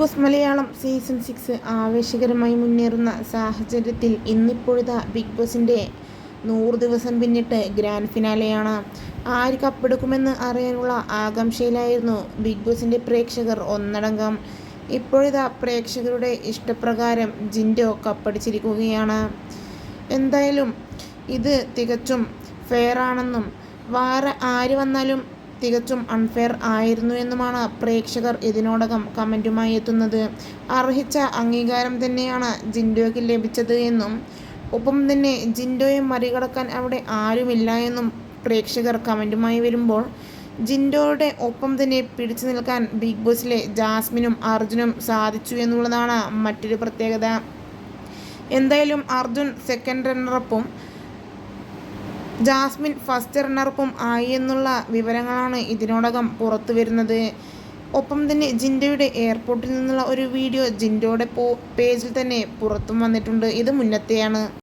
Big boss Malayalam season 6 ആവേശകരമായി മുന്നേറുന്ന സാഹചര്യത്തിൽ ഇന്നിപ്പോഴത്തെ big ബോസിൻ്റെ 100 ദിവസം പിന്നിട്ട് ഗ്രാൻഡ് ഫിനാലെയാണ്. ആര് കപ്പെടുക്കുമെന്ന് അറിയാനുള്ള ആകാംക്ഷയിലായിരുന്നു ബിഗ് ബോസിൻ്റെ പ്രേക്ഷകർ ഒന്നടങ്കം. ഇപ്പോഴത്തെ പ്രേക്ഷകരുടെ ഇഷ്ടപ്രകാരം ജിൻഡോ കപ്പടിച്ചിരിക്കുകയാണ്. എന്തായാലും ഇത് തികച്ചും ഫെയറാണെന്നും വേറെ ആര് വന്നാലും തികച്ചും അൺഫെയർ ആയിരുന്നു എന്നുമാണ് പ്രേക്ഷകർ ഇതിനോടകം കമൻറ്റുമായി എത്തുന്നത്. അർഹിച്ച അംഗീകാരം തന്നെയാണ് ജിൻഡോയ്ക്ക് ലഭിച്ചത് എന്നും ഒപ്പം തന്നെ ജിൻഡോയെ മറികടക്കാൻ അവിടെ ആരുമില്ല എന്നും പ്രേക്ഷകർ കമൻറ്റുമായി വരുമ്പോൾ ജിൻഡോയുടെ ഒപ്പം തന്നെ പിടിച്ചു നിൽക്കാൻ ബിഗ് ബോസിലെ ജാസ്മിനും അർജുനും സാധിച്ചു എന്നുള്ളതാണ് മറ്റൊരു പ്രത്യേകത. എന്തായാലും അർജുൻ സെക്കൻഡ് റണ്ണറപ്പും ജാസ്മിൻ ഫസ്റ്റ് റണ്ണറപ്പും ആയി എന്നുള്ള വിവരങ്ങളാണ് ഇതിനോടകം പുറത്തു വരുന്നത്. ഒപ്പം തന്നെ ജിൻഡോയുടെ എയർപോർട്ടിൽ നിന്നുള്ള ഒരു വീഡിയോ ജിൻഡോയുടെ പേജിൽ തന്നെ പുറത്തും വന്നിട്ടുണ്ട്. ഇത് മുന്നത്തെയാണ്.